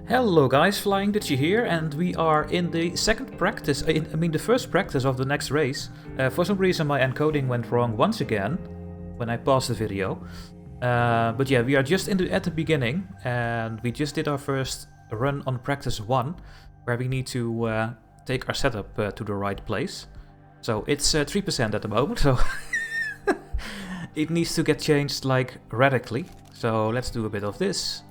Hello guys, Flying Digi here, and we are in the second practice, the first practice of the next race. For some reason my encoding went wrong once again when I paused the video. But yeah, we are just at the beginning, and we just did our first run on practice 1, where we need to take our setup to the right place. So it's 3% at the moment, so it needs to get changed like radically. So let's do a bit of this.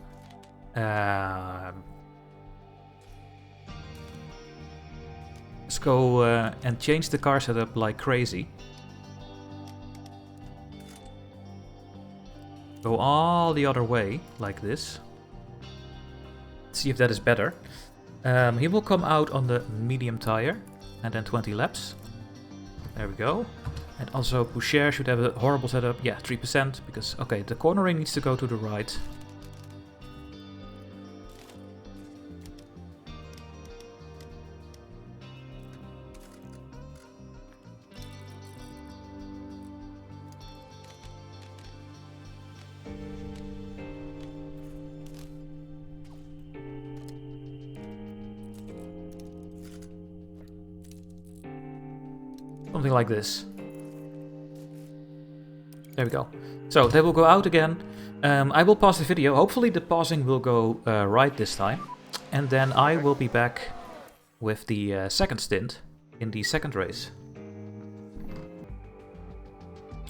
Let's go and change the car setup like crazy. Go all the other way, like this. Let's see if that is better. He will come out on the medium tire, and then 20 laps. There we go. And also Poucher should have a horrible setup. Yeah, 3%, because, okay, the cornering needs to go to the right. Something like this. There we go. So they will go out again. I will pause the video. Hopefully the pausing will go right this time. And then I will be back with the second stint in the second race.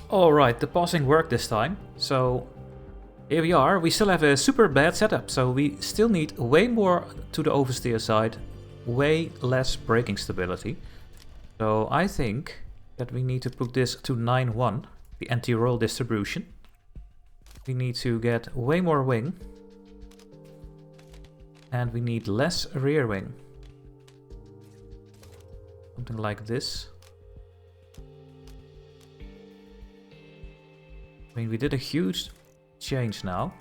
Alright, the pausing worked this time. So here we are. We still have a super bad setup. So we still need way more to the oversteer side. Way less braking stability. So I think that we need to put this to 9-1, the anti-roll distribution. We need to get way more wing. And we need less rear wing. Something like this. I mean, we did a huge change now.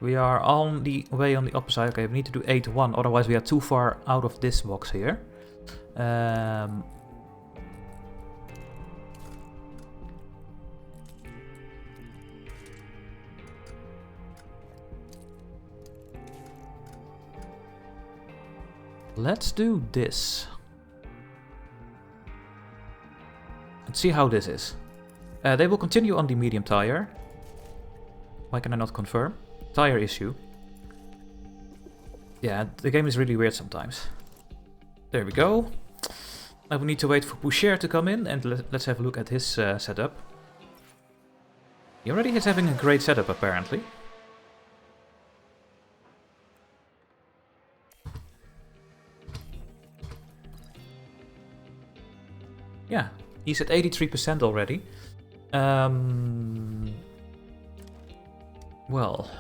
We are on the way on the opposite. Okay, we need to do 8-1, otherwise we are too far out of this box here. Let's do this. Let's see how this is. They will continue on the medium tire. Why can I not confirm? Tire issue. Yeah, the game is really weird sometimes. There we go. Now we need to wait for Poucher to come in, and let's have a look at his setup. He already is having a great setup apparently. Yeah, he's at 83% already. Well,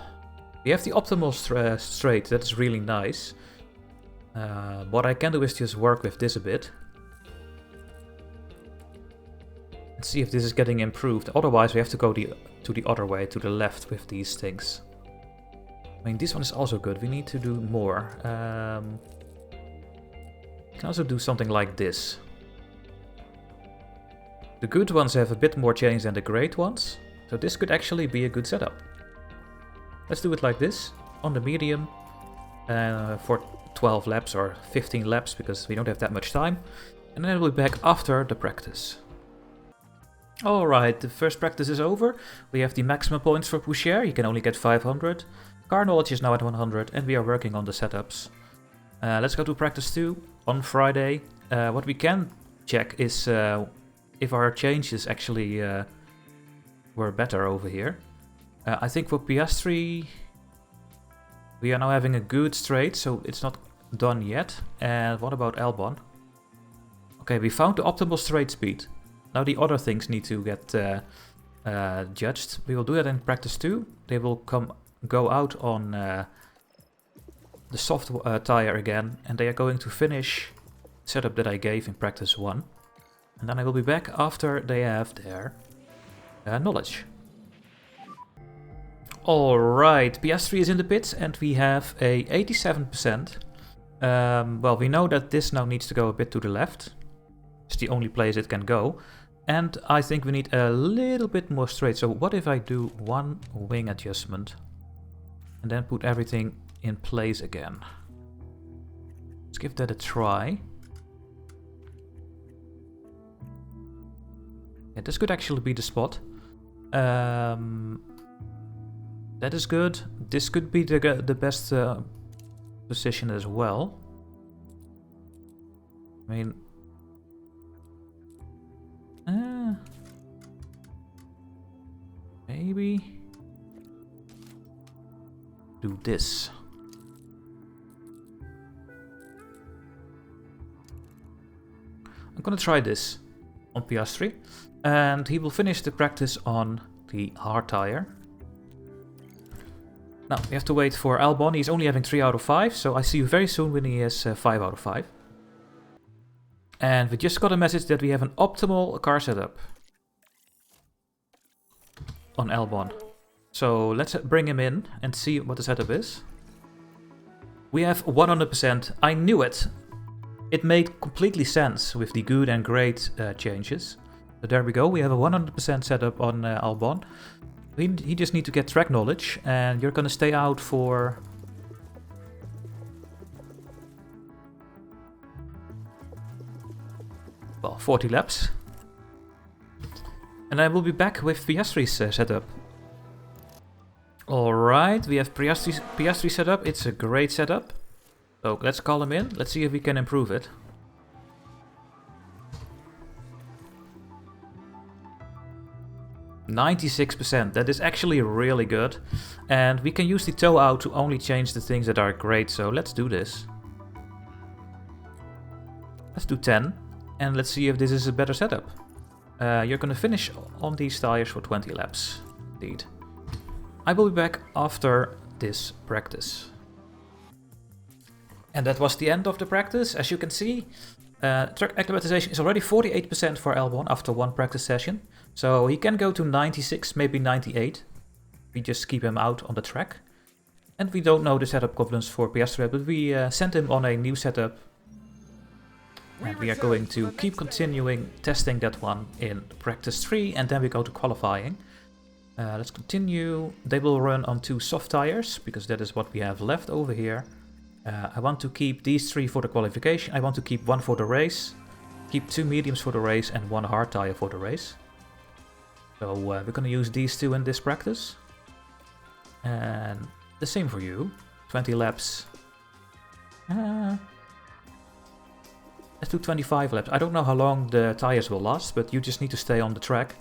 we have the optimal straight, that's really nice. What I can do is just work with this a bit. And see if this is getting improved. Otherwise we have to go to the other way, to the left with these things. I mean, this one is also good. We need to do more. We can also do something like this. The good ones have a bit more change than the great ones. So this could actually be a good setup. Let's do it like this, on the medium, for 12 laps or 15 laps, because we don't have that much time. And then we'll be back after the practice. Alright, the first practice is over. We have the maximum points for Poucher, you can only get 500. Car knowledge is now at 100, and we are working on the setups. Let's go to practice 2 on Friday. What we can check is if our changes actually were better over here. I think for Piastri, we are now having a good straight, so it's not done yet. And what about Albon? Okay, we found the optimal straight speed. Now the other things need to get judged. We will do that in practice 2. They will go out on the soft tire again, and they are going to finish the setup that I gave in practice 1. And then I will be back after they have their knowledge. Alright, Piastri is in the pits and we have a 87%. Well, we know that this now needs to go a bit to the left. It's the only place it can go. And I think we need a little bit more straight. So what if I do one wing adjustment and then put everything in place again? Let's give that a try. Yeah, this could actually be the spot. That is good. This could be the best position as well. I mean, maybe do this. I'm gonna try this on Piastri, and he will finish the practice on the hard tire. Now we have to wait for Albon. He's only having 3 out of 5, so I see you very soon when he has 5 out of 5. And we just got a message that we have an optimal car setup on Albon. So let's bring him in and see what the setup is. We have 100%. I knew it. It made completely sense with the good and great changes. So there we go. We have a 100% setup on Albon. He just needs to get track knowledge, and you're gonna stay out for... well, 40 laps. And I will be back with Piastri's setup. Alright, we have Piastri setup. It's a great setup. So let's call him in. Let's see if we can improve it. %96%. That is actually really good. And we can use the tow out to only change the things that are great. So let's do this. Let's do 10. And let's see if this is a better setup. You're going to finish on these tires for 20 laps. Indeed. I will be back after this practice. And that was the end of the practice. As you can see, track acclimatization is already 48% for Albon after one practice session. So he can go to 96, maybe 98. We just keep him out on the track. And we don't know the setup confidence for Piastri, but we sent him on a new setup. And we are going to keep continuing testing that one in practice 3, and then we go to qualifying. Let's continue. They will run on 2 soft tires, because that is what we have left over here. I want to keep these 3 for the qualification. I want to keep 1 for the race, keep 2 mediums for the race, and 1 hard tire for the race. So we're going to use these 2 in this practice. And the same for you. 20 laps. Let's do 25 laps. I don't know how long the tires will last, but you just need to stay on the track.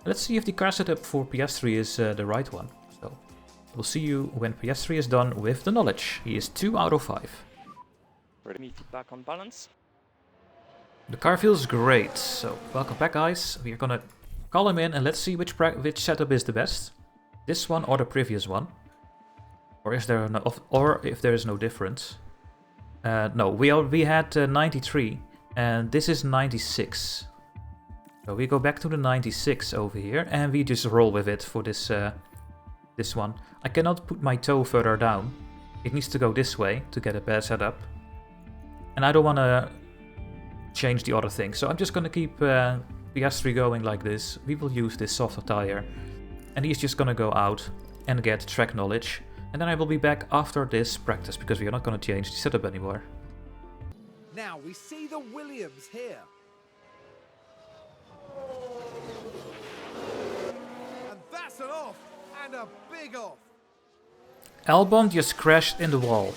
Let's see if the car setup for Piastri is the right one. So we'll see you when Piastri is done with the knowledge. He is 2 out of 5. Ready me feedback on balance? The car feels great. So welcome back, guys. We are gonna call him in and let's see which setup is the best. This one or the previous one, or is there no, or if there is no difference. No, we had 93, and this is 96. So we go back to the 96 over here, and we just roll with it for this this one. I cannot put my toe further down. It needs to go this way to get a better setup. And I don't want to change the other thing, so I'm just going to keep Piastri going like this. We will use this softer tire, and he's just going to go out and get track knowledge. And then I will be back after this practice, because we are not going to change the setup anymore. Now we see the Williams here. And that's an off, and a big off. Albon just crashed in the wall.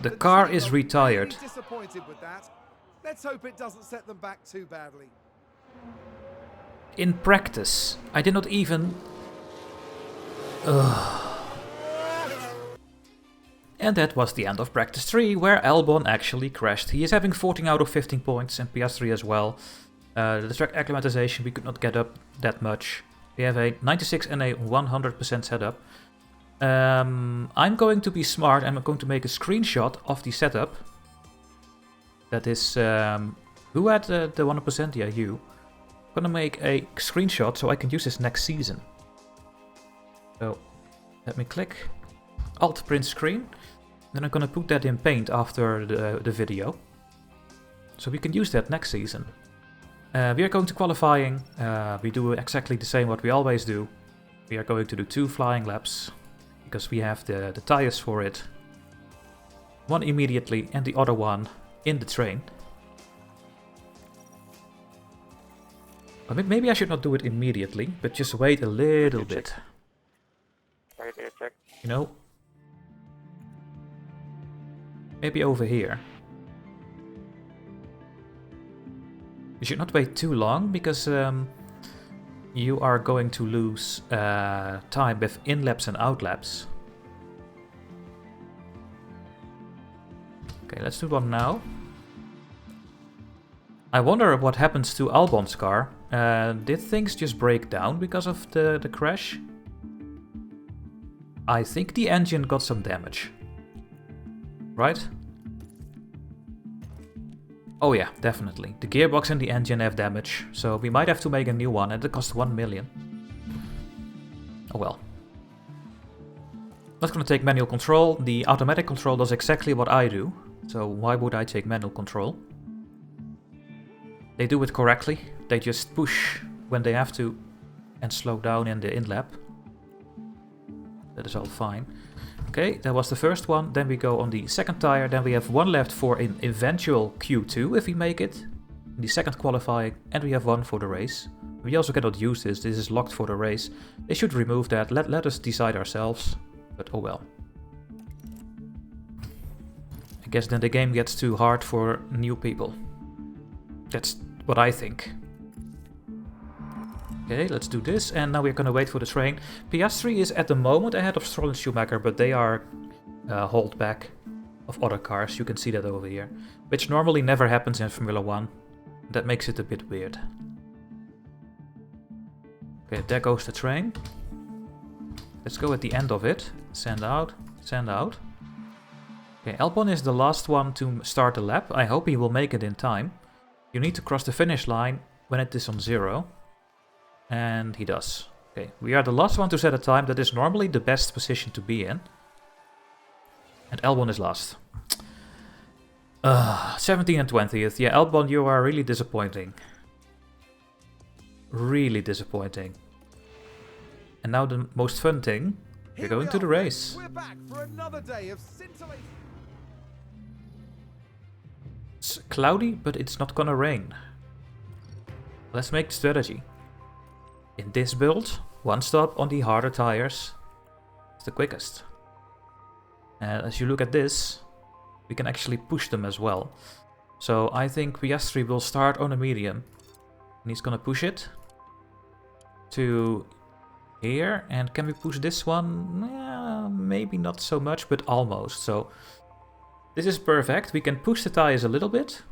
The car is retired. Disappointed with that. Let's hope it doesn't set them back too badly. In practice, I did not even... And that was the end of practice 3, where Albon actually crashed. He is having 14 out of 15 points, and Piastri as well. The track acclimatization, we could not get up that much. We have a 96 and a 100% setup. I'm going to be smart, and I'm going to make a screenshot of the setup. That is... who had the 100%? Yeah, you. I'm gonna make a screenshot so I can use this next season. So, let me click Alt print screen. Then I'm gonna put that in Paint after the video. So we can use that next season. We are going to qualifying. We do exactly the same what we always do. We are going to do 2 flying laps because we have the tires for it. One immediately and the other one in the train. Maybe I should not do it immediately, but just wait a little bit. You know? Maybe over here. You should not wait too long, because you are going to lose time with in-laps and out-laps. Okay, let's do one now. I wonder what happens to Albon's car. Did things just break down because of the crash? I think the engine got some damage. Right? Oh yeah, definitely. The gearbox and the engine have damage, so we might have to make a new one, and it costs 1 million. Oh well. Not gonna take manual control. The automatic control does exactly what I do, so why would I take manual control? They do it correctly. They just push when they have to and slow down in the in-lap. That is all fine. Okay, that was the first one. Then we go on the second tire. Then we have one left for an eventual Q2 if we make it. The second qualifying. And we have one for the race. We also cannot use this. This is locked for the race. They should remove that. Let us decide ourselves. But oh well. I guess then the game gets too hard for new people. That's what I think. Okay, let's do this, and now we're gonna wait for the train. Piastri is at the moment ahead of Stroll and Schumacher, but they are hold back of other cars. You can see that over here, which normally never happens in Formula 1. That makes it a bit weird. Okay, there goes the train. Let's go at the end of it. Send out, send out. Okay, Albon is the last one to start the lap. I hope he will make it in time. You need to cross the finish line when it is on 0. And he does. Okay, we are the last one to set a time. That is normally the best position to be in. And Albon is last. 17 and 20th. Yeah, Albon, you are really disappointing. Really disappointing. And now the most fun thing. We're going to the race. We're back for another day of scintillating. It's cloudy, but it's not gonna rain. Let's make the strategy. In this build, one stop on the harder tires is the quickest. And as you look at this, we can actually push them as well. So I think Piastri will start on a medium. And he's gonna push it to here. And can we push this one? Maybe not so much, but almost. So this is perfect. We can push the tires a little bit.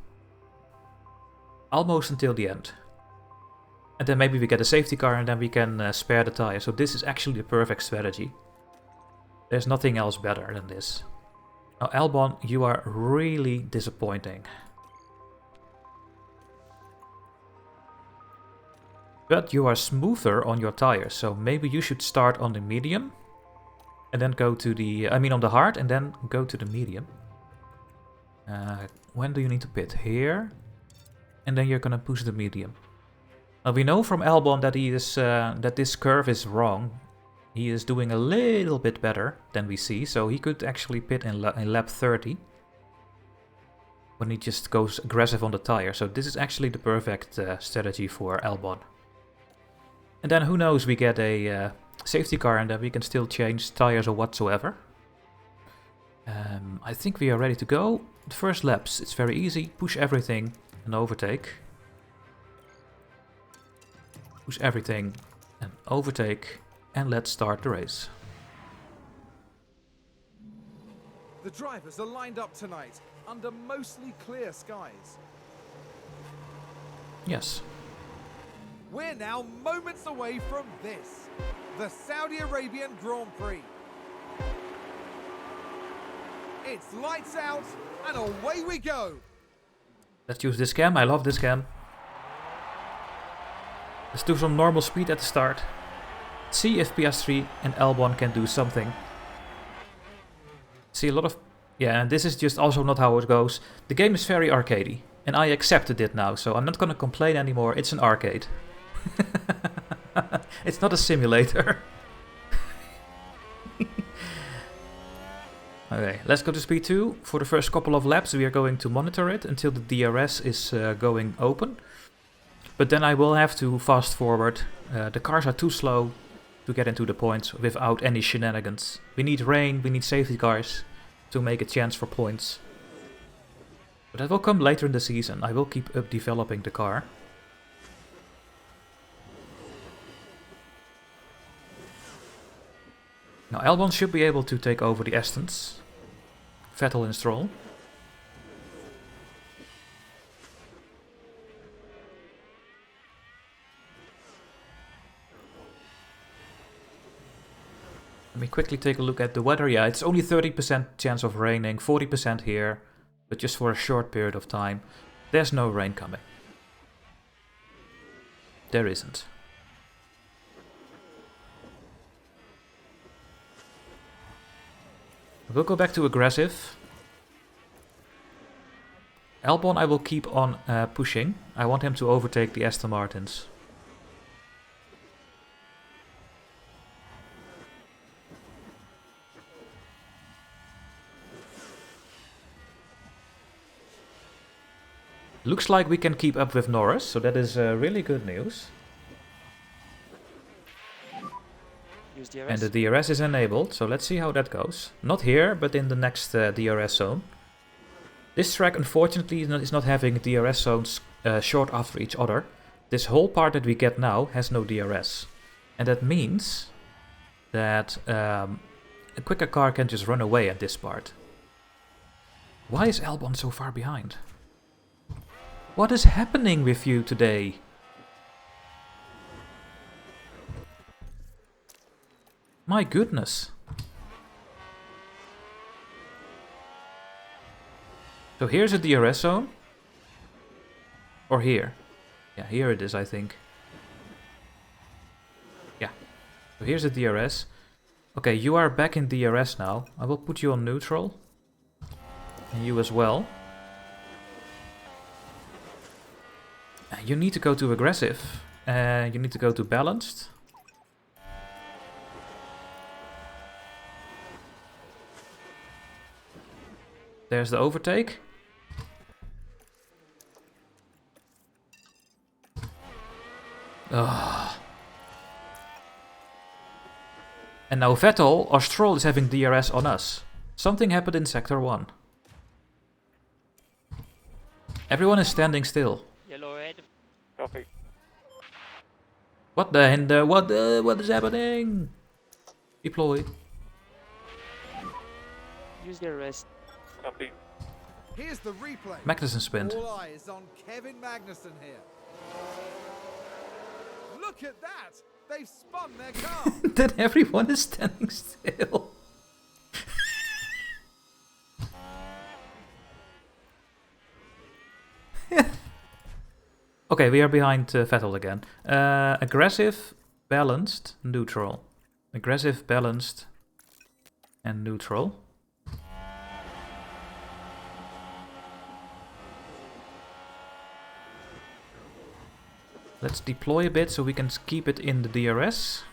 Almost until the end. And then maybe we get a safety car and then we can spare the tire. So this is actually the perfect strategy. There's nothing else better than this. Now Albon, you are really disappointing. But you are smoother on your tires. So maybe you should start on the medium. And then go to the... on the hard and then go to the medium. When do you need to pit? Here. And then you're gonna push the medium. Now we know from Albon that he is that this curve is wrong. He is doing a little bit better than we see, so he could actually pit in lap 30 when he just goes aggressive on the tire. So this is actually the perfect strategy for Albon. And then who knows, we get a safety car and then we can still change tires or whatsoever. I think we are ready to go. The first laps, it's very easy. Push everything and overtake. Push everything and overtake, and let's start the race. The drivers are lined up tonight under mostly clear skies. Yes. We're now moments away from this, the Saudi Arabian Grand Prix. It's lights out and away we go. Let's use this cam. I love this cam. Let's do some normal speed at the start. See if Piastri and Albon can do something. See a lot of... Yeah, and this is just also not how it goes. The game is very arcadey. And I accepted it now, so I'm not gonna complain anymore. It's an arcade. It's not a simulator. Okay, let's go to speed 2. For the first couple of laps we are going to monitor it until the DRS is going open. But then I will have to fast forward. The cars are too slow to get into the points without any shenanigans. We need rain, we need safety cars to make a chance for points. But that will come later in the season. I will keep up developing the car. Now Albon should be able to take over the Astons. Vettel and Stroll. Let me quickly take a look at the weather. Yeah, it's only 30% chance of raining, 40% here, but just for a short period of time. There's no rain coming. There isn't. We'll go back to aggressive. Albon I will keep on pushing. I want him to overtake the Aston Martins. Looks like we can keep up with Norris, so that is really good news. Use DRS. And the DRS is enabled, so let's see how that goes. Not here, but in the next DRS zone. This track unfortunately is not having DRS zones short after each other. This whole part that we get now has no DRS. And that means that a quicker car can just run away at this part. Why is Albon so far behind? What is happening with you today? My goodness. So here's a DRS zone. Or here. Yeah, here it is, I think. Yeah. So here's a DRS. Okay, you are back in DRS now. I will put you on neutral. And you as well. You need to go to aggressive. You need to go to balanced. There's the overtake. Ugh. And now Vettel or Stroll is having DRS on us. Something happened in Sector 1. Everyone is standing still. Yellow red. Copy. What the hinder? What is happening? Deploy. Use DRS. Copy. Here's the replay. Magnussen spent. All eyes on Kevin Magnussen here. Look at that! They've spun their car. Then everyone is standing still. Okay, we are behind Vettel again. Aggressive, balanced, neutral. Aggressive, balanced, and neutral. Let's deploy a bit so we can keep it in the DRS.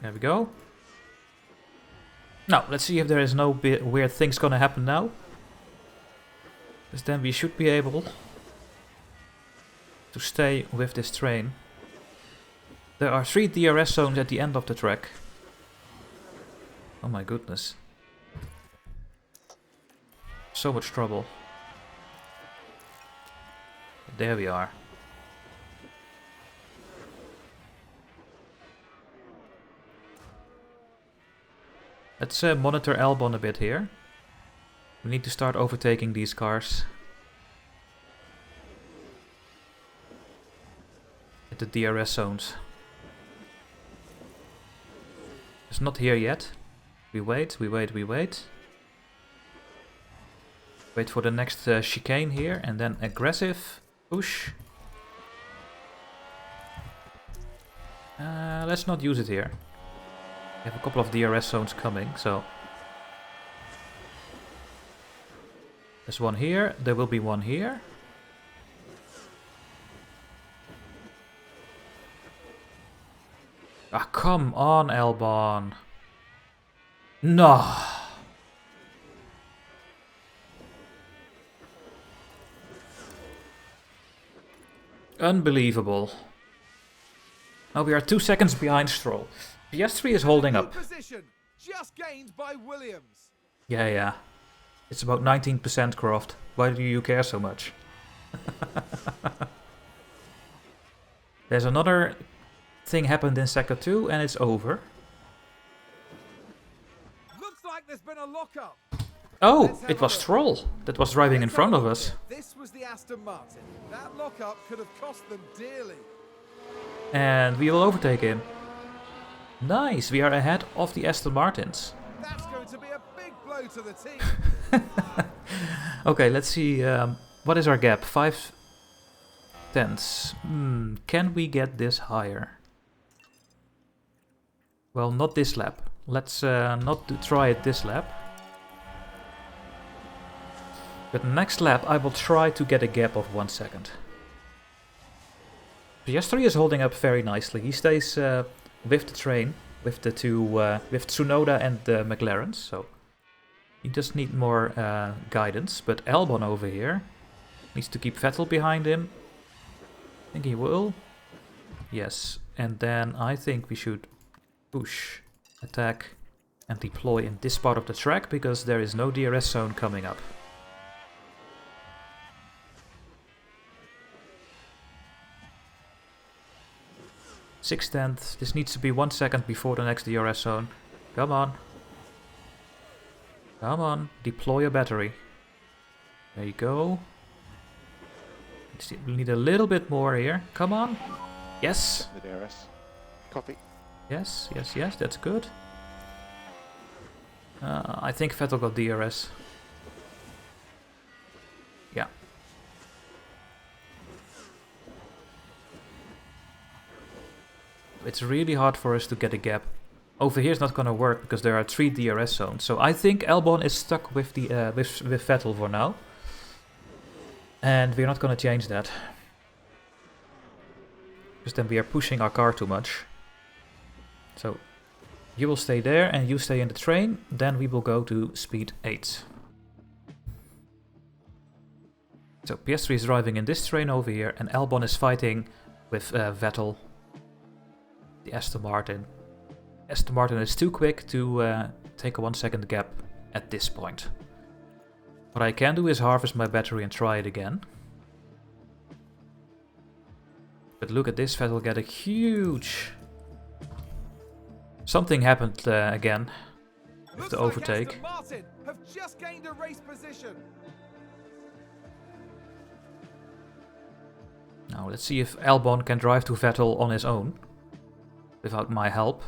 There we go. Now, let's see if there is no weird things gonna happen now. Because then we should be able to stay with this train. There are 3 DRS zones at the end of the track. Oh my goodness. So much trouble. There we are. Let's monitor Albon a bit here. We need to start overtaking these cars. At the DRS zones. It's not here yet. We wait, we wait, we wait. Wait for the next chicane here and then aggressive. Push. Let's not use it here. We have a couple of DRS zones coming, so... There's one here. There will be one here. Ah, come on, Albon. No. Unbelievable. Now we are 2 seconds behind Stroll. PS3 is holding up. Position just gained by Williams. Yeah. It's about 19% Croft. Why do you care so much? There's another thing happened in sector 2 and it's over. Looks like there's been a lockup. Oh, it was Stroll that was driving in front of us. This was the Aston Martin. That lockup could have cost them dearly. And we will overtake him. Nice, we are ahead of the Aston Martins. That's going to be a big blow to the team. Okay, let's see. What is our gap? 5 tenths. Can we get this higher? Well, not this lap. Let's not try it this lap. But next lap I will try to get a gap of 1 second. PS3 is holding up very nicely. He stays with the train, with the two, with Tsunoda and the McLarens. So he just need more guidance. But Albon over here needs to keep Vettel behind him. I think he will. Yes, and then I think we should push, attack, and deploy in this part of the track because there is no DRS zone coming up. 6 tenths. This needs to be 1 second before the next DRS zone. Come on. Come on. Deploy a battery. There you go. We need a little bit more here. Come on. Yes. The DRS. Copy. Yes. That's good. I think Vettel got DRS. Yeah. It's really hard for us to get a gap. Over here is not gonna work because there are 3 DRS zones. So I think Albon is stuck with the with Vettel for now, and we're not gonna change that because then we are pushing our car too much. So you will stay there and you stay in the train. Then we will go to speed 8. So PS3 is driving in this train over here, and Albon is fighting with Vettel. The Aston Martin. Aston Martin is too quick to take a 1 second gap at this point. What I can do is harvest my battery and try it again. But look at this, Vettel get a huge... Something happened again with the overtake. Aston Martin have just gained a race position. Now let's see if Albon can drive to Vettel on his own. Without my help.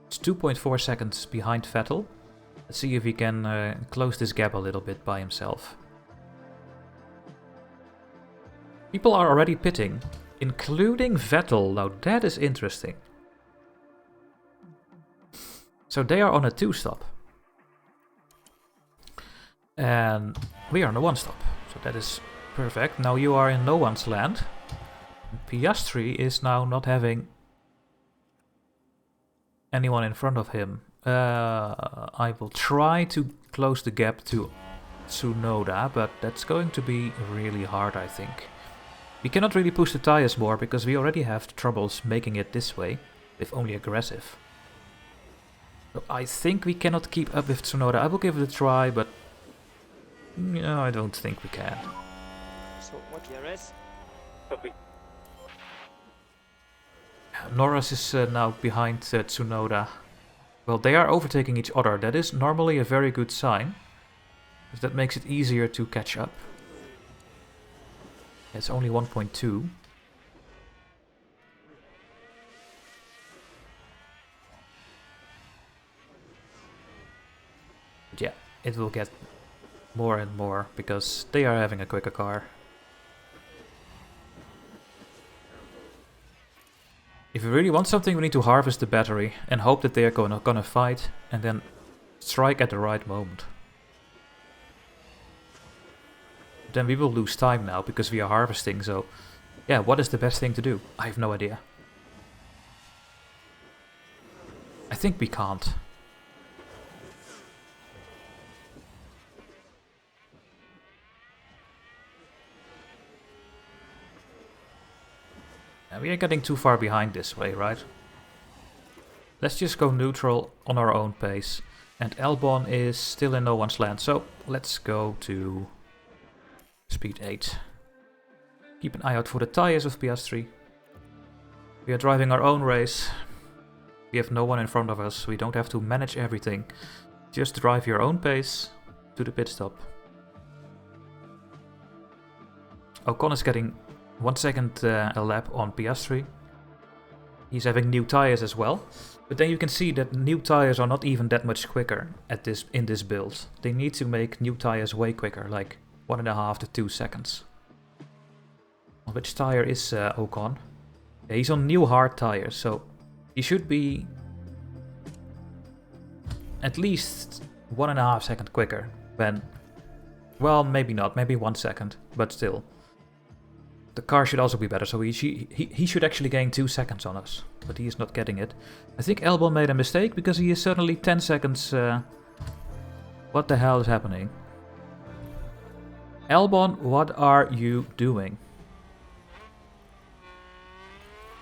It's 2.4 seconds behind Vettel. Let's see if he can close this gap a little bit by himself. People are already pitting, including Vettel. Now that is interesting. So they are on a 2-stop. And we are on a 1-stop. So that is perfect. Now you are in no one's land. Piastri is now not having anyone in front of him. I will try to close the gap to Tsunoda, but that's going to be really hard, I think. We cannot really push the tires more because we already have troubles making it this way with only aggressive. So I think we cannot keep up with Tsunoda. I will give it a try, but no, I don't think we can. So what DRS? Copy. Norris is now behind Tsunoda. Well, they are overtaking each other. That is normally a very good sign, because that makes it easier to catch up. It's only 1.2. But yeah, it will get more and more, because they are having a quicker car. If we really want something, we need to harvest the battery and hope that they are gonna fight and then strike at the right moment. Then we will lose time now because we are harvesting, so... Yeah, what is the best thing to do? I have no idea. I think we can't. We are getting too far behind this way, right? Let's just go neutral on our own pace. And Elbon is still in no one's land, so let's go to speed 8. Keep an eye out for the tires of PS3. We are driving our own race. We have no one in front of us. We don't have to manage everything. Just drive your own pace to the pit stop. Ocon is getting 1 second a lap on PS3. He's having new tires as well. But then you can see that new tires are not even that much quicker in this build. They need to make new tires way quicker, like 1.5 to 2 seconds. Which tire is Ocon? Yeah, he's on new hard tires, so he should be at least 1.5 seconds quicker than... Well, maybe not, maybe 1 second, but still. The car should also be better, so he should actually gain 2 seconds on us. But he is not getting it. I think Elbon made a mistake, because he is certainly 10 seconds... What the hell is happening? Elbon, what are you doing?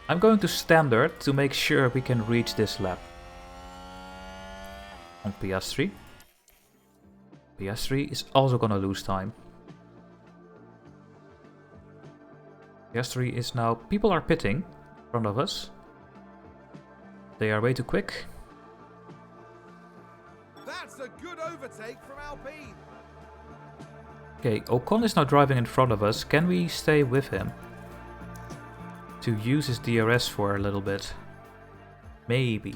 I'm going to standard to make sure we can reach this lap. On PS3. PS3 is also gonna lose time. PS3 is now... People are pitting in front of us. They are way too quick. That's a good overtake from Alpine. Okay, Ocon is now driving in front of us. Can we stay with him? To use his DRS for a little bit. Maybe.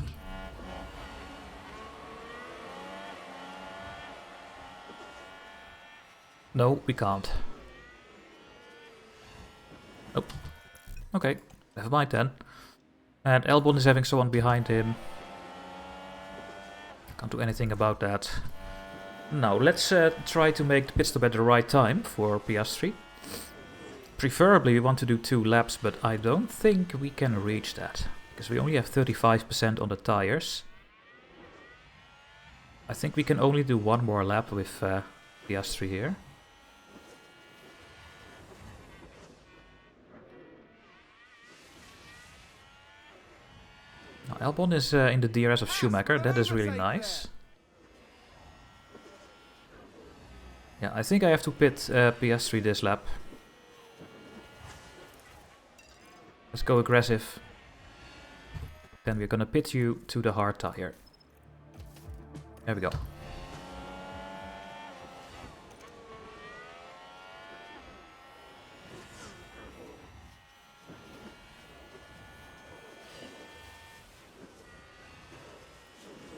No, we can't. Nope. Okay, never mind then. And Elbon is having someone behind him. Can't do anything about that. Now, let's try to make the pit stop at the right time for PS3. Preferably we want to do 2 laps, but I don't think we can reach that. Because we only have 35% on the tires. I think we can only do 1 more lap with PS3 here. Now, Albon is in the DRS of Schumacher, that is really nice. Yeah, I think I have to pit PS3 this lap. Let's go aggressive. Then we're gonna pit you to the hard tire. There we go.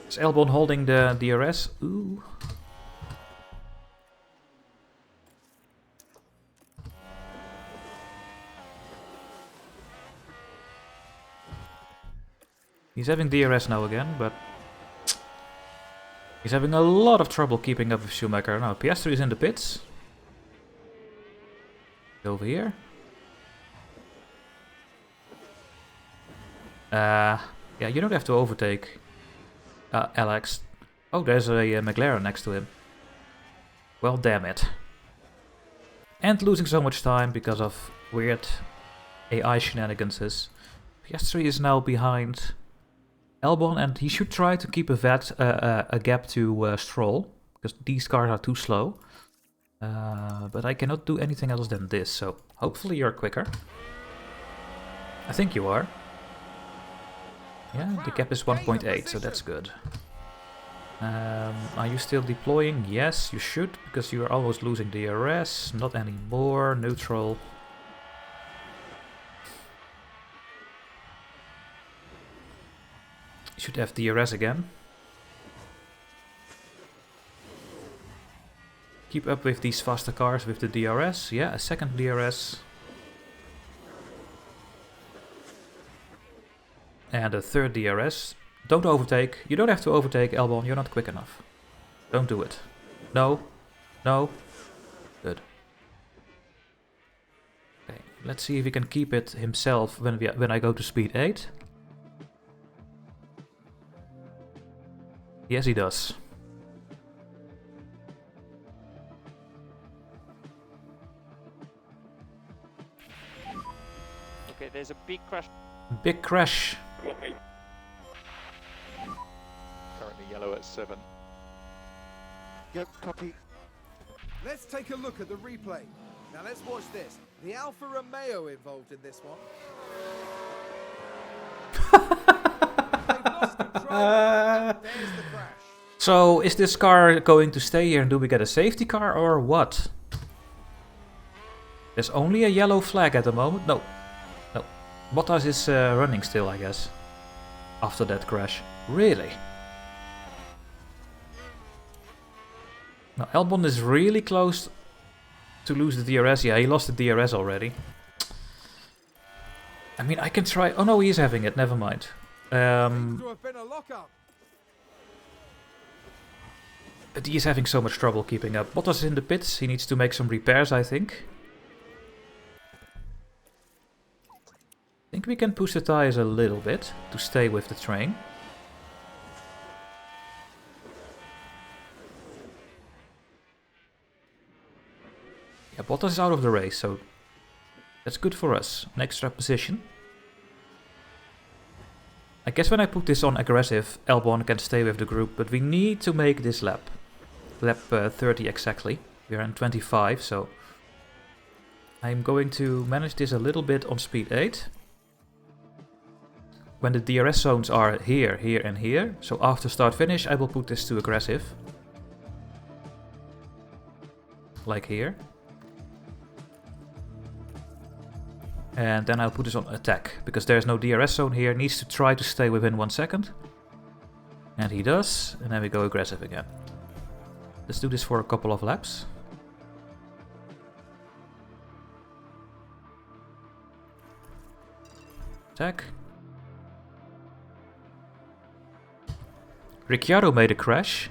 Is Albon holding the DRS? Ooh. He's having DRS now again, but he's having a lot of trouble keeping up with Schumacher. Now, Piastri is in the pits. Over here. Yeah, you don't have to overtake Alex. Oh, there's a McLaren next to him. Well, damn it. And losing so much time because of weird AI shenanigans. Piastri is now behind Albon, and he should try to keep a gap to Stroll, because these cars are too slow. But I cannot do anything else than this, so hopefully you're quicker. I think you are. Yeah, the gap is 1.8, so that's good. Are you still deploying? Yes, you should, because you are almost losing DRS. Not anymore. Neutral. You should have DRS again. Keep up with these faster cars with the DRS. Yeah, a second DRS. And a third DRS. Don't overtake. You don't have to overtake, Albon. You're not quick enough. Don't do it. No. No. Good. Let's see if he can keep it himself when I go to speed 8. Yes, he does. Okay, there's a big crash. Big crash. Copy. Currently yellow at 7. Yep, copy. Let's take a look at the replay. Now let's watch this. The Alfa Romeo involved in this one. They've lost control. And there's the crash. So, is this car going to stay here and do we get a safety car or what? There's only a yellow flag at the moment. No. No. Bottas is running still, I guess. After that crash. Really? Now, Albon is really close to lose the DRS. Yeah, he lost the DRS already. I mean, I can try... Oh no, he is having it. Never mind. Seems to have been a lockup. But he is having so much trouble keeping up. Bottas is in the pits. He needs to make some repairs, I think. I think we can push the tires a little bit to stay with the train. Yeah, Bottas is out of the race, so that's good for us. An extra position. I guess when I put this on aggressive, Albon can stay with the group, but we need to make this lap. Lap 30 exactly. We are in 25, so I'm going to manage this a little bit on speed 8. When the DRS zones are here, here and here, so after start finish I will put this to aggressive. Like here. And then I'll put this on attack, because there's no DRS zone here, needs to try to stay within 1 second. And he does, and then we go aggressive again. Let's do this for a couple of laps. Attack. Ricciardo made a crash,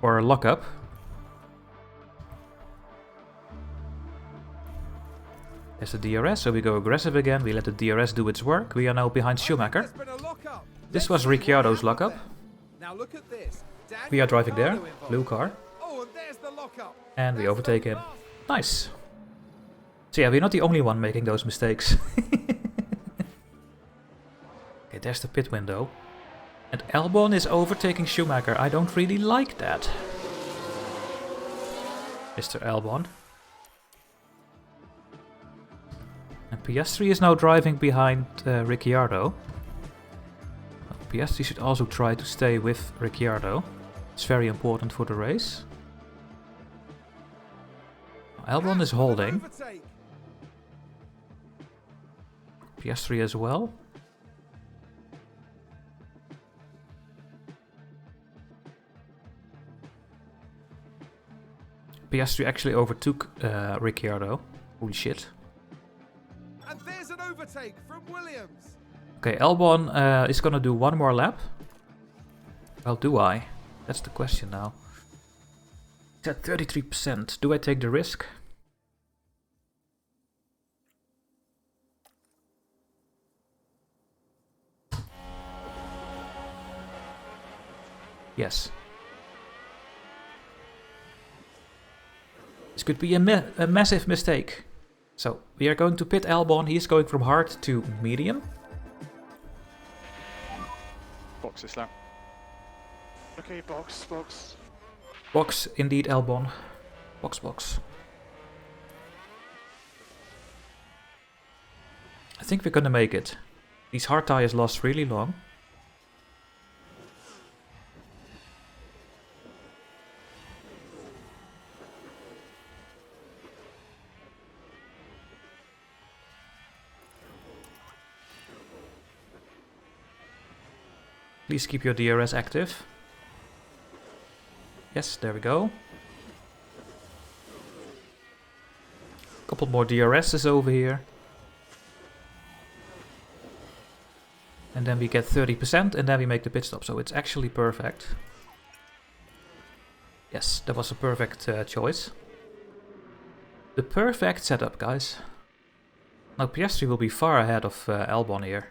or a lockup. There's the DRS, so we go aggressive again, we let the DRS do its work. We are now behind Schumacher. There's been a lockup. This was Ricciardo's lockup. Now look at this. We are driving there, Daniel Ricciardo blue involved. car, Oh, and there's the lockup. and we That's overtake the him. last. Nice. So yeah, we're not the only one making those mistakes. Okay, there's the pit window. And Albon is overtaking Schumacher. I don't really like that. Mr. Albon. And Piastri is now driving behind Ricciardo. Well, Piastri should also try to stay with Ricciardo. It's very important for the race. Albon is holding. Overtake. Piastri as well. Piastri actually overtook Ricciardo. Holy shit. And there's an overtake from Williams. Okay, Albon is gonna do one more lap. Well, do I? That's the question now. It's at 33%. Do I take the risk? Yes. This could be a massive mistake. So, we are going to pit Albon. He's going from hard to medium. Box this lap. Okay, box, box. Box, indeed, Albon. Box, box. I think we're gonna make it. These hard tires last really long. Please keep your DRS active. Yes, there we go. Couple more DRSs over here. And then we get 30% and then we make the pit stop. So it's actually perfect. Yes, that was a perfect choice. The perfect setup, guys. Now Piastri will be far ahead of Albon here.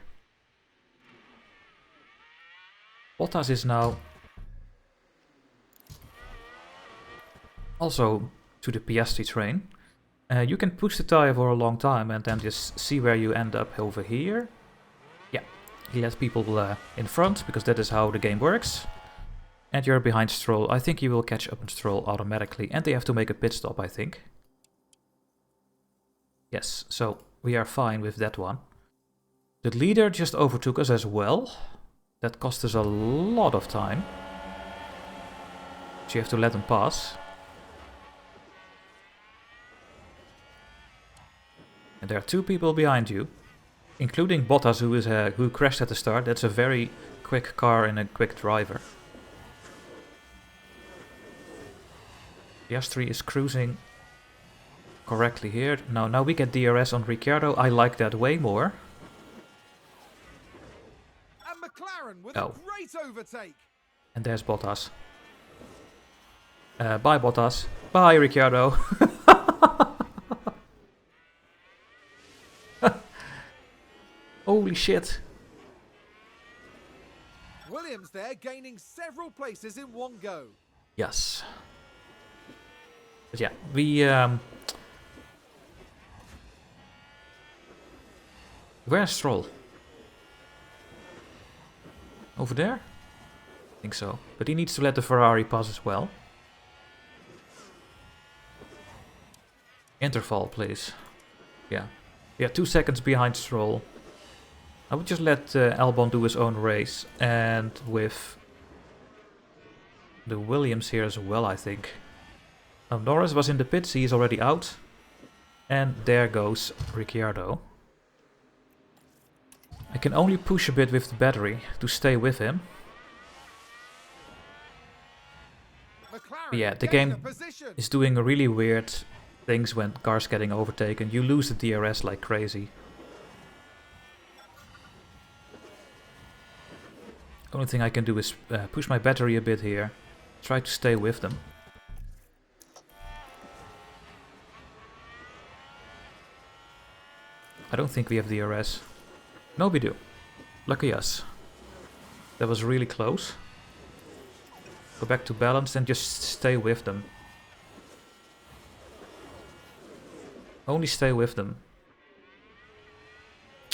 Bottas is now also to the Piastri train. You can push the tire for a long time and then just see where you end up over here. Yeah, he lets people in front because that is how the game works. And you're behind Stroll. I think he will catch up on Stroll automatically. And they have to make a pit stop, I think. Yes, so we are fine with that one. The leader just overtook us as well. That cost us a lot of time. So you have to let him pass. And there are 2 people behind you, including Bottas, who crashed at the start. That's a very quick car and a quick driver. Piastri is cruising correctly here. Now we get DRS on Ricciardo. I like that way more. And McLaren with a great overtake. And there's Bottas. Bye Bottas. Bye Ricciardo. Holy shit. Williams there gaining several places in one go. Yes. But yeah, we where's Stroll? Over there? I think so. But he needs to let the Ferrari pass as well. Interval, please. Yeah. Yeah, 2 seconds behind Stroll. I would just let Albon do his own race. And with the Williams here as well, I think. Now, Norris was in the pits, he's already out. And there goes Ricciardo. I can only push a bit with the battery to stay with him. But yeah, the game is doing really weird things when cars getting overtaken. You lose the DRS like crazy. Only thing I can do is push my battery a bit here. Try to stay with them. I don't think we have DRS. No, we do. Lucky us. That was really close. Go back to balance and just stay with them. Only stay with them.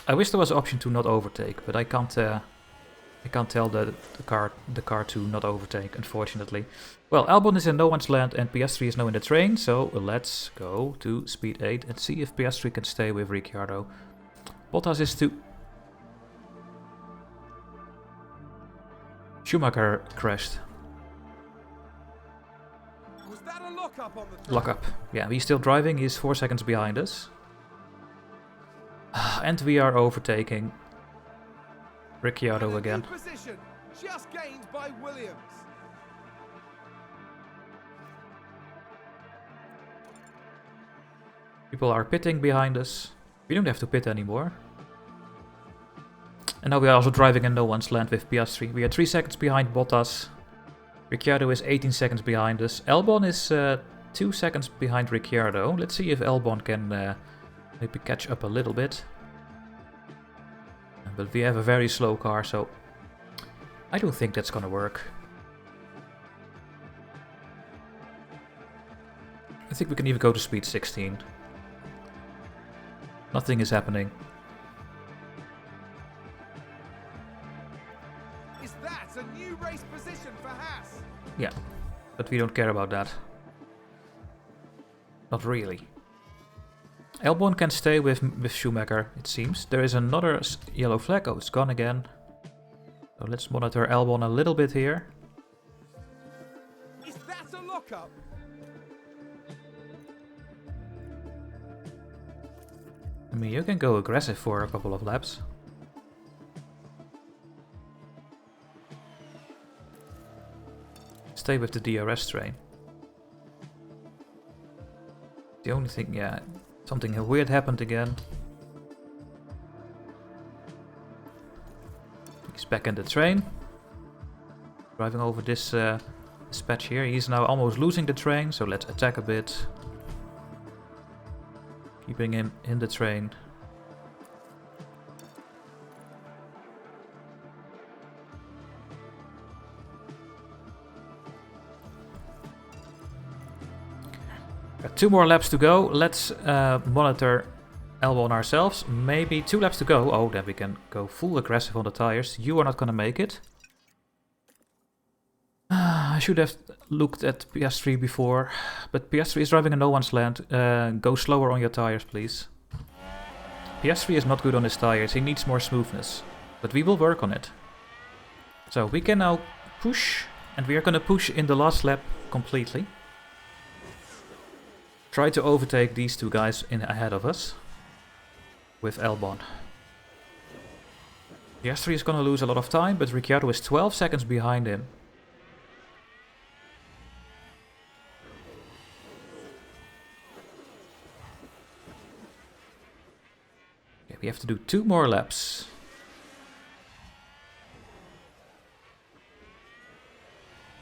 I wish there was an option to not overtake, but I can't tell the car to not overtake, unfortunately. Well, Albon is in no one's land and Piastri is now in the train, so let's go to speed 8 and see if Piastri can stay with Ricciardo. Bottas is 2. Schumacher crashed. Was that a lockup on the track? Lockup. Yeah, he's still driving, he's 4 seconds behind us. And we are overtaking Ricciardo again. Position, just gained by Williams. People are pitting behind us. We don't have to pit anymore. And now we are also driving in no one's land with Piastri. We are 3 seconds behind Bottas. Ricciardo is 18 seconds behind us. Albon is 2 seconds behind Ricciardo. Let's see if Albon can maybe catch up a little bit. But we have a very slow car, so I don't think that's gonna work. I think we can even go to speed 16. Nothing is happening. Is that a new race position for Haas? Yeah, but we don't care about that. Not really. Albon can stay with Schumacher, it seems. There is another yellow flag. Oh, it's gone again. So let's monitor Albon a little bit here. Is that a lockup? I mean, you can go aggressive for a couple of laps. Stay with the DRS train. The only thing, yeah, something weird happened again. He's back in the train. Driving over this patch here. He's now almost losing the train, so let's attack a bit. Keeping him in the train. Got 2 more laps to go. Let's monitor L1 ourselves. Maybe 2 laps to go. Oh, then we can go full aggressive on the tires. You are not gonna make it. I should have looked at PS3 before, but PS3 is driving in no one's land. Go slower on your tires, please. PS3 is not good on his tires. He needs more smoothness, but we will work on it. So we can now push, and we are gonna push in the last lap completely. Try to overtake these 2 guys in ahead of us with Albon. PS3 is gonna lose a lot of time, but Ricciardo is 12 seconds behind him. Okay, we have to do 2 more laps.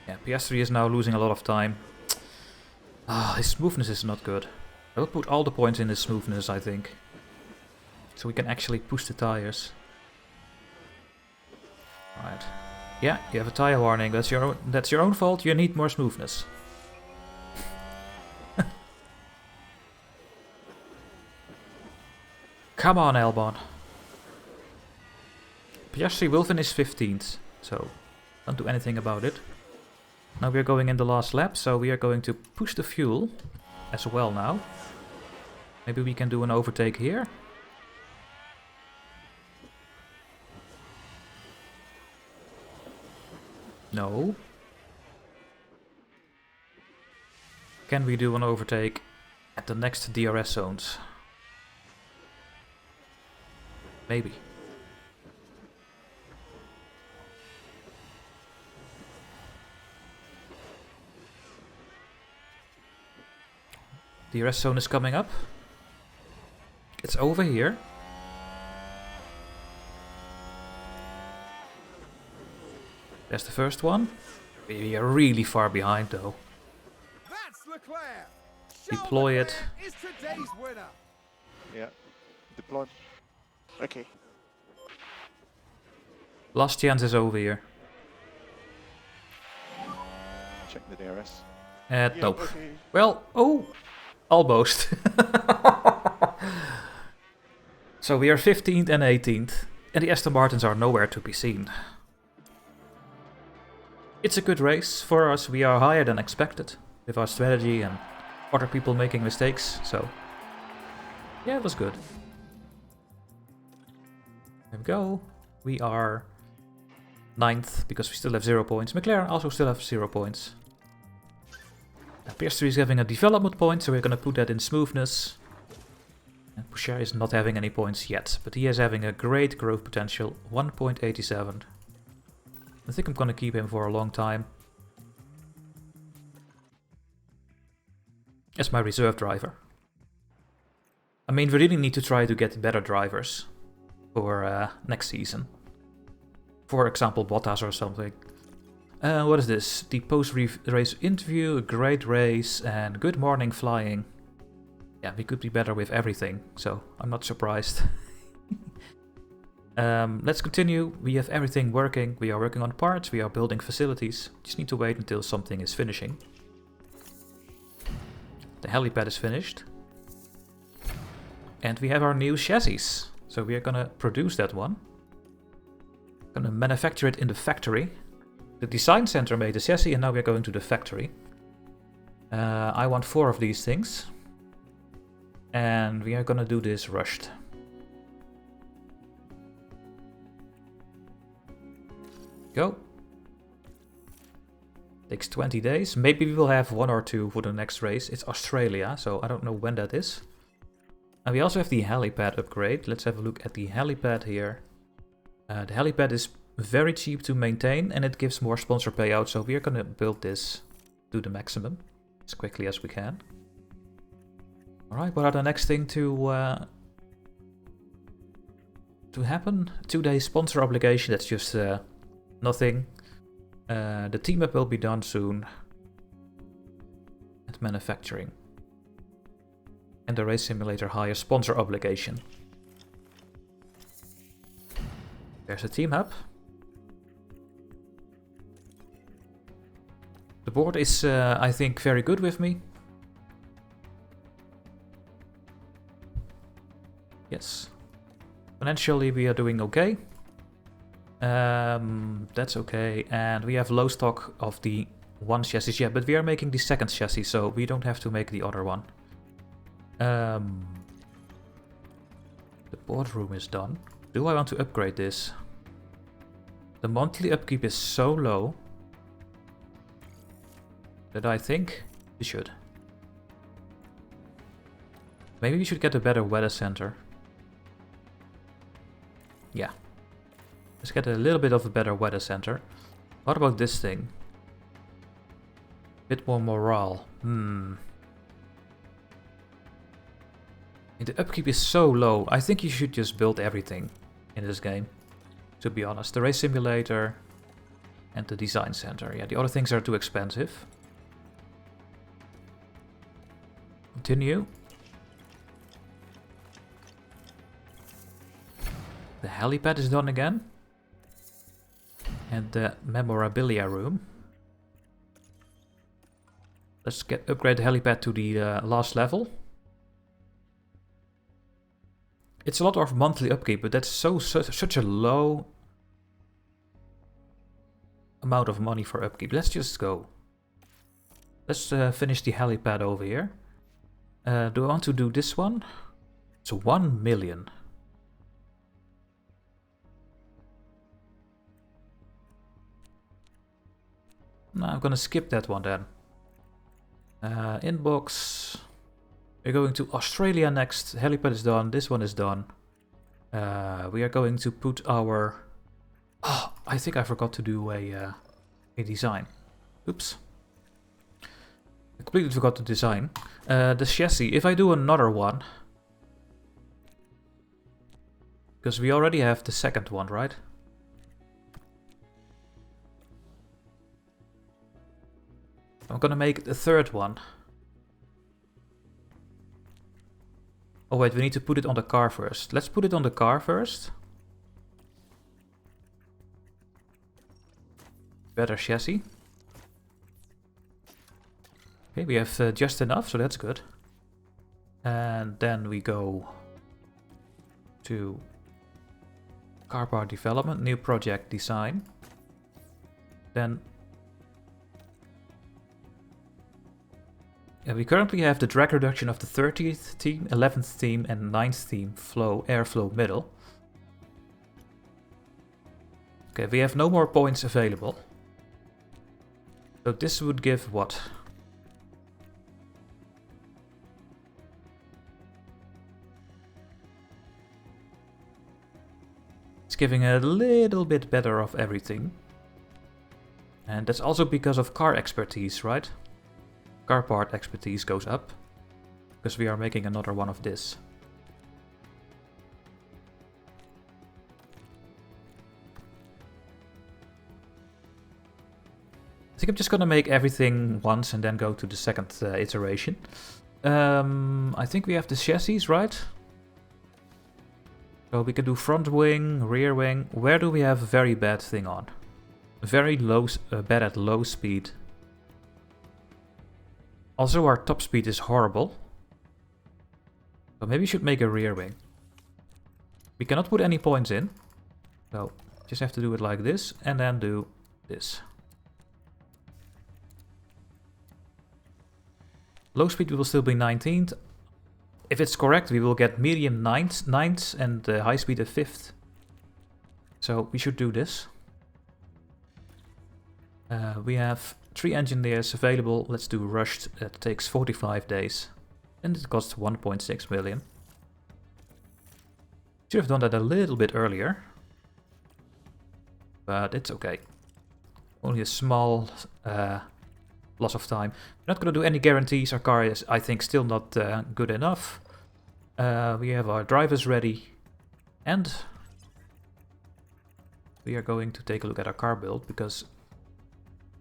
Yeah, PS3 is now losing a lot of time. His smoothness is not good. I will put all the points in his smoothness, I think. So we can actually push the tires. Right. Yeah, you have a tire warning. That's your own fault. You need more smoothness. Come on, Albon. Piastri will finish 15th, so don't do anything about it. Now we are going in the last lap, so we are going to push the fuel as well now. Maybe we can do an overtake here. No. Can we do an overtake at the next DRS zones? Maybe. DRS zone is coming up. It's over here. There's the first one. We are really far behind though. That's Leclerc. Deploy it. Is today's winner. Yeah. Deploy. Okay. Last chance is over here. Check the DRS. Nope. Okay. Well, oh, almost. So we are 15th and 18th, and the Aston Martins are nowhere to be seen. It's a good race for us. We are higher than expected with our strategy and other people making mistakes. So yeah, it was good. There we go. We are 9th because we still have 0 points. McLaren also still have 0 points. PS3 is having a development point, so we're going to put that in smoothness. And Bouchard is not having any points yet, but he is having a great growth potential, 1.87. I think I'm going to keep him for a long time. As my reserve driver. I mean, we really need to try to get better drivers for next season. For example, Bottas or something. What is this? The post-race interview, a great race, and good morning flying. Yeah, we could be better with everything, so I'm not surprised. Let's continue. We have everything working. We are working on parts, we are building facilities. Just need to wait until something is finishing. The helipad is finished. And we have our new chassis. So we are gonna produce that one. Gonna manufacture it in the factory. The design center made the chassis and now we're going to the factory. I want 4 of these things. And we are gonna do this rushed. Go. Takes 20 days. Maybe we will have 1 or 2 for the next race. It's Australia, so I don't know when that is. And we also have the helipad upgrade. Let's have a look at the helipad here. The helipad is very cheap to maintain and it gives more sponsor payout, so we are gonna build this to the maximum as quickly as we can. Alright, what are the next thing to happen? 2-day sponsor obligation, that's just nothing. The team up will be done soon. And manufacturing. And the race simulator hire sponsor obligation. There's a team hub. The board is, I think, very good with me. Yes. Financially we are doing okay. That's okay. And we have low stock of the one chassis yet, but we are making the second chassis, so we don't have to make the other one. The boardroom is done. Do I want to upgrade this? The monthly upkeep is so low that I think we should. Maybe we should get a better weather center. Yeah. Let's get a little bit of a better weather center. What about this thing? Bit more morale. The upkeep is so low. I think you should just build everything in this game. To be honest. The race simulator and the design center. Yeah, the other things are too expensive. Continue. The helipad is done again. And the memorabilia room. Let's upgrade the helipad to the last level. It's a lot of monthly upkeep, but that's such a low amount of money for upkeep. Let's just go. Let's finish the helipad over here. Do I want to do this one? It's 1 million. No, I'm gonna skip that one then. Inbox. We're going to Australia next. Helipad is done. This one is done. We are going to put our... Oh, I think I forgot to do a design. Oops. I completely forgot to design. The chassis. If I do another one... Because we already have the second one, right? I'm gonna make the third one. Oh wait, we need to put it on the car first. Let's put it on the car first. Better chassis. Okay, we have just enough, so that's good. And then we go to car part development, new project design. Then we currently have the drag reduction of the 30th team, 11th team and 9th team airflow middle. Okay, we have no more points available. So this would give what? It's giving a little bit better of everything. And that's also because of car expertise, right? Car part expertise goes up, because we are making another one of this. I think I'm just gonna make everything once and then go to the second iteration. I think we have the chassis, right? So we can do front wing, rear wing. Where do we have a very bad thing on? Very low, bad at low speed. Also, our top speed is horrible. So maybe we should make a rear wing. We cannot put any points in. So just have to do it like this and then do this. Low speed will still be 19th. If it's correct, we will get medium 9th and high speed a 5th. So we should do this. We have 3 engineers available. Let's do rushed. That takes 45 days. And it costs 1.6 million. Should have done that a little bit earlier. But it's okay. Only a small loss of time. We're not going to do any guarantees. Our car is, I think, still not good enough. We have our drivers ready. And we are going to take a look at our car build, because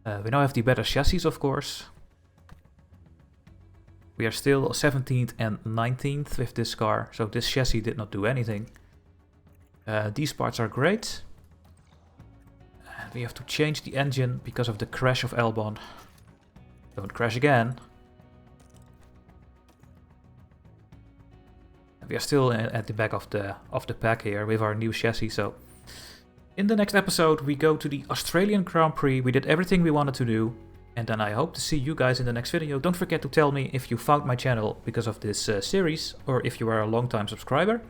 we now have the better chassis, of course. We are still 17th and 19th with this car, so this chassis did not do anything. These parts are great. We have to change the engine because of the crash of Elbon. Don't crash again. We are still at the back of the pack here with our new chassis. So in the next episode, we go to the Australian Grand Prix. We did everything we wanted to do. And then I hope to see you guys in the next video. Don't forget to tell me if you found my channel because of this series, or if you are a long-time subscriber.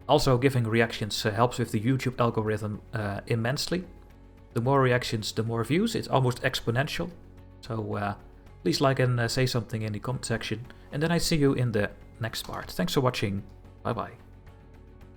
Also, giving reactions helps with the YouTube algorithm immensely. The more reactions, the more views. It's almost exponential. So please like and say something in the comment section. And then I see you in the next part. Thanks for watching. Bye bye.